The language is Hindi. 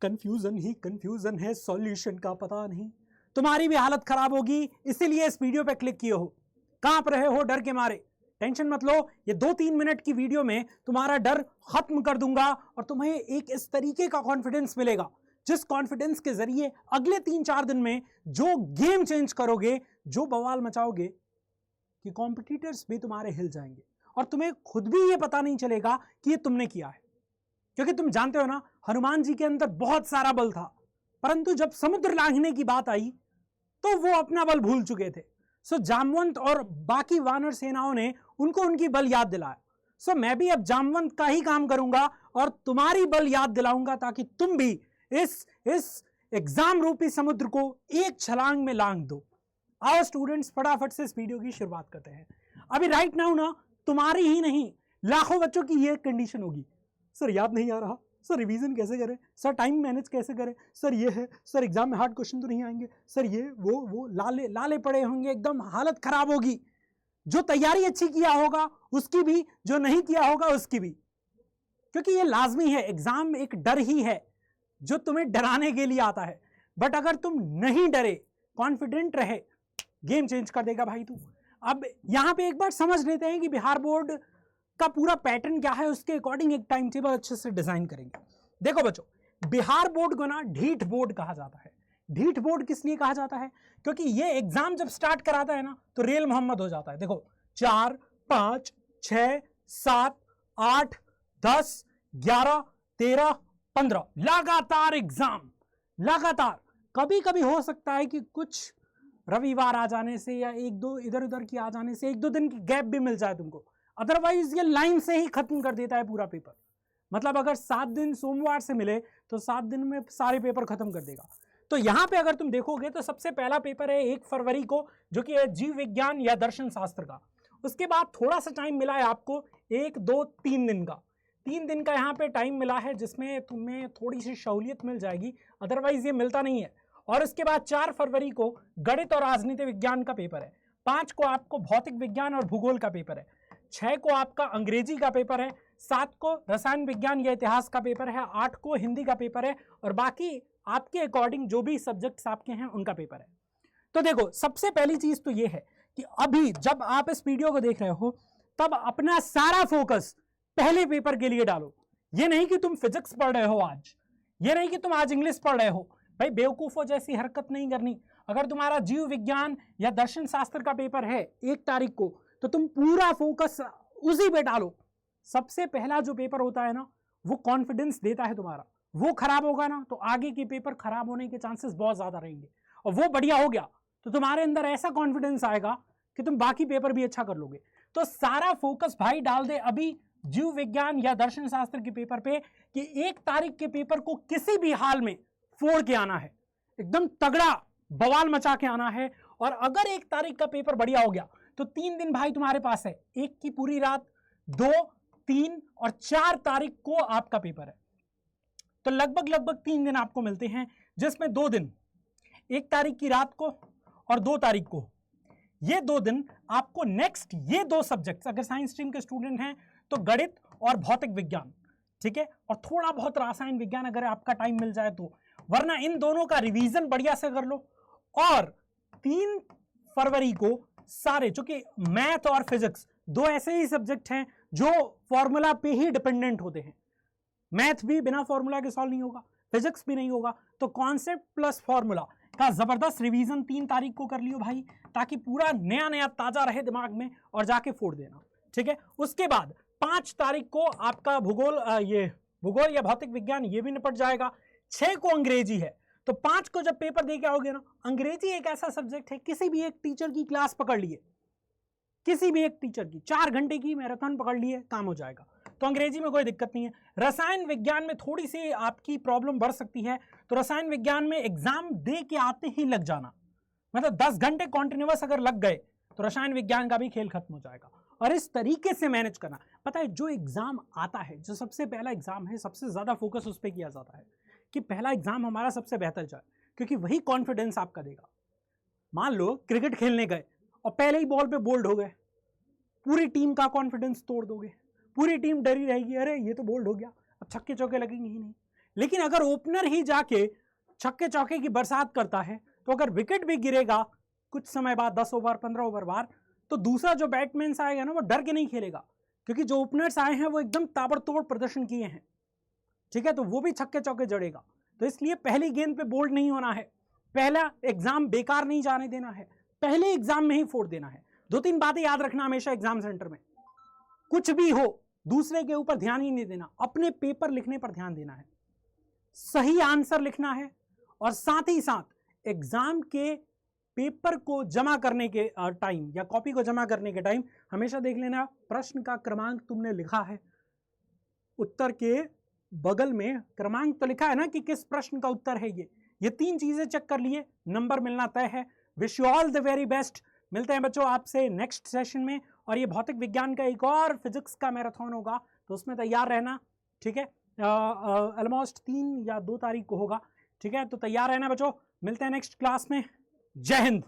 कंफ्यूजन ही कंफ्यूजन है, सॉल्यूशन का पता नहीं। तुम्हारी भी हालत खराब होगी, इसीलिए इस वीडियो पे क्लिक किए हो। कांप रहे हो डर के मारे, टेंशन मत लो, ये 2-3 मिनट की वीडियो में तुम्हारा डर खत्म कर दूंगा और तुम्हें एक इस तरीके का कॉन्फिडेंस मिलेगा जिस कॉन्फिडेंस के जरिए अगले 3-4 दिन में जो गेम चेंज करोगे, जो बवाल मचाओगे कि कॉम्पिटिटर्स भी तुम्हारे हिल जाएंगे और तुम्हें खुद भी ये पता नहीं चलेगा कि ये तुमने किया है। क्योंकि तुम जानते हो ना, हनुमान जी के अंदर बहुत सारा बल था, परंतु जब समुद्र लांघने की बात आई तो वो अपना बल भूल चुके थे। सो जामवंत और बाकी वानर सेनाओं ने उनको उनकी बल याद दिलाया। सो मैं भी अब जामवंत का ही काम करूंगा और तुम्हारी बल याद दिलाऊंगा ताकि तुम भी इस एग्जाम रूपी समुद्र को एक छलांग में लांघ दो। आओ स्टूडेंट्स, फटाफट से इस वीडियो की शुरुआत करते हैं। अभी राइट नाउ ना तुम्हारी ही नहीं लाखों बच्चों की ये कंडीशन होगी, सर याद नहीं आ रहा, सर रिवीजन कैसे करें, सर टाइम मैनेज कैसे करें, सर ये है, सर एग्जाम में हार्ड क्वेश्चन तो नहीं आएंगे, सर ये वो लाले लाले पड़े होंगे, एकदम हालत खराब होगी। जो तैयारी अच्छी किया होगा उसकी भी, जो नहीं किया होगा उसकी भी, क्योंकि ये लाजमी है। एग्जाम एक डर ही है जो तुम्हें डराने के लिए आता है, बट अगर तुम नहीं डरे, कॉन्फिडेंट रहे, गेम चेंज कर देगा भाई तू। अब यहां पे एक बार समझ लेते हैं कि बिहार बोर्ड का पूरा पैटर्न क्या है, उसके अकॉर्डिंग एक टाइम टेबल अच्छे से डिजाइन करेंगे। देखो बच्चों, बिहार बोर्ड को ना ढीठ बोर्ड कहा जाता है। ढीठ बोर्ड किस लिए कहा जाता है? क्योंकि ये एग्जाम जब स्टार्ट कराता है ना तो रेल मोहम्मद हो जाता है। देखो 4, 5, 6, 7, 8, 10, 11, 13, 15 लगातार एग्जाम, लगातार। कभी कभी हो सकता है कि कुछ रविवार आ जाने से या 1-2 इधर उधर की आ जाने से 1-2 दिन की गैप भी मिल जाए तुमको, अदरवाइज ये लाइन से ही खत्म कर देता है पूरा पेपर। मतलब अगर 7 दिन सोमवार से मिले तो 7 दिन में सारे पेपर खत्म कर देगा। तो यहां पे अगर तुम देखोगे तो सबसे पहला पेपर है 1 फरवरी को, जो कि है जीव विज्ञान या दर्शन शास्त्र का। उसके बाद थोड़ा सा टाइम मिला है आपको 1, 2, 3 दिन का। 3 दिन का यहाँ पे टाइम मिला है जिसमें तुम्हें थोड़ी सी सहूलियत मिल जाएगी, अदरवाइज ये मिलता नहीं है। और उसके बाद 4 फरवरी को गणित और राजनीति विज्ञान का पेपर है। 5 को आपको भौतिक विज्ञान और भूगोल का पेपर है। 6 को आपका अंग्रेजी का पेपर है। 7 को रसायन विज्ञान या इतिहास का पेपर है। 8 को हिंदी का पेपर है और बाकी आपके अकॉर्डिंग जो भी सब्जेक्ट्स आपके हैं उनका पेपर है। तो देखो, सबसे पहली चीज तो ये है कि अभी जब आप इस वीडियो को देख रहे हो तब अपना सारा फोकस पहले पेपर के लिए डालो। ये नहीं कि तुम फिजिक्स पढ़ रहे हो आज, ये नहीं कि तुम आज इंग्लिश पढ़ रहे हो। भाई बेवकूफों जैसी हरकत नहीं करनी। अगर तुम्हारा जीव विज्ञान या दर्शन शास्त्र का पेपर है 1 तारीख को, तो तुम पूरा फोकस उसी पे डालो। सबसे पहला जो पेपर होता है ना, वो कॉन्फिडेंस देता है तुम्हारा। वो खराब होगा ना तो आगे के पेपर खराब होने के चांसेस बहुत ज्यादा रहेंगे। और वो बढ़िया हो गया तो तुम्हारे अंदर ऐसा कॉन्फिडेंस आएगा कि तुम बाकी पेपर भी अच्छा कर लोगे। तो सारा फोकस भाई डाल दे अभी जीव विज्ञान या दर्शन शास्त्र के पेपर पे कि 1 तारीख के पेपर को किसी भी हाल में फोड़ के आना है, एकदम तगड़ा बवाल मचा के आना है। और अगर 1 तारीख का पेपर बढ़िया हो गया तो 3 दिन भाई तुम्हारे पास है। 1 की पूरी रात, 2, 3 और 4 तारीख को आपका पेपर है। तो लगभग 3 दिन आपको मिलते हैं, जिसमें 2 दिन 1 तारीख की रात को और 2 तारीख को, ये 2 दिन आपको नेक्स्ट ये 2 सब्जेक्ट्स, अगर साइंस स्ट्रीम के स्टूडेंट हैं तो गणित और भौतिक विज्ञान, ठीक है, और थोड़ा बहुत रसायन विज्ञान अगर आपका टाइम मिल जाए तो, वरना इन दोनों का रिवीजन बढ़िया से कर लो। और 3 फरवरी को सारे, चूंकि मैथ और फिजिक्स 2 ऐसे ही सब्जेक्ट हैं जो फॉर्मूला पे ही डिपेंडेंट होते हैं। मैथ भी बिना फॉर्मूला के सॉल्व नहीं होगा, फिजिक्स भी नहीं होगा। तो कॉन्सेप्ट प्लस फॉर्मूला का जबरदस्त रिवीजन 3 तारीख को कर लियो भाई, ताकि पूरा नया नया ताजा रहे दिमाग में और जाके फोड़ देना, ठीक है। उसके बाद 5 तारीख को आपका भूगोल या भौतिक विज्ञान ये भी निपट जाएगा। 6 को अंग्रेजी है। तो 5 को जब पेपर दे के आओगे ना, अंग्रेजी एक ऐसा सब्जेक्ट है, किसी भी एक टीचर की क्लास पकड़ लिए, किसी भी एक टीचर की 4 घंटे की मैराथन पकड़ लिए, काम हो जाएगा। तो अंग्रेजी में कोई दिक्कत नहीं है। रसायन विज्ञान में थोड़ी सी आपकी प्रॉब्लम बढ़ सकती है, तो रसायन विज्ञान में एग्जाम दे के आते ही लग जाना, मतलब 10 घंटे कॉन्टिन्यूअस अगर लग गए तो रसायन विज्ञान का भी खेल खत्म हो जाएगा। और इस तरीके से मैनेज करना। पता है, जो एग्जाम आता है, जो सबसे पहला एग्जाम है, सबसे ज्यादा फोकस उस पर किया जाता है कि पहला एग्जाम हमारा सबसे बेहतर जाए, क्योंकि वही कॉन्फिडेंस आपका देगा। मान लो क्रिकेट खेलने गए और पहले ही बॉल पे बोल्ड हो गए, पूरी टीम का कॉन्फिडेंस तोड़ दोगे, पूरी टीम डरी रहेगी, अरे ये तो बोल्ड हो गया, अब छक्के चौके लगेंगे ही नहीं। लेकिन अगर ओपनर ही जाके छक्के चौके की बरसात करता है तो अगर विकेट भी गिरेगा कुछ समय बाद 10 ओवर 15 ओवर बाद, तो दूसरा जो बैट्समैन आएगा ना वो डर के नहीं खेलेगा, क्योंकि जो ओपनर्स आए हैं वो एकदम ताबड़तोड़ प्रदर्शन किए हैं, ठीक है, तो वो भी छक्के चौके जड़ेगा। तो इसलिए पहली गेंद पे बोल्ड नहीं होना है, पहला एग्जाम बेकार नहीं जाने देना है, पहले एग्जाम में ही फोड़ देना है। 2-3 बातें याद रखना हमेशा एग्जाम सेंटर में, कुछ भी हो दूसरे के ऊपर ध्यान ही नहीं देना, अपने पेपर लिखने पर ध्यान देना है, सही आंसर लिखना है, और साथ ही साथ एग्जाम के पेपर को जमा करने के टाइम या कॉपी को जमा करने के टाइम हमेशा देख लेना प्रश्न का क्रमांक तुमने लिखा है, उत्तर के बगल में क्रमांक तो लिखा है ना कि किस प्रश्न का उत्तर है ये 3 चीजें चेक कर लिए, नंबर मिलना तय है। Wish you all the very best. मिलते हैं बच्चों आपसे नेक्स्ट सेशन में, और ये भौतिक विज्ञान का एक और फिजिक्स का मैराथन होगा, तो उसमें तैयार रहना, ठीक है। ऑलमोस्ट 3 या 2 तारीख को होगा, ठीक है, तो तैयार रहना बच्चों। मिलते हैं नेक्स्ट क्लास में। जय हिंद।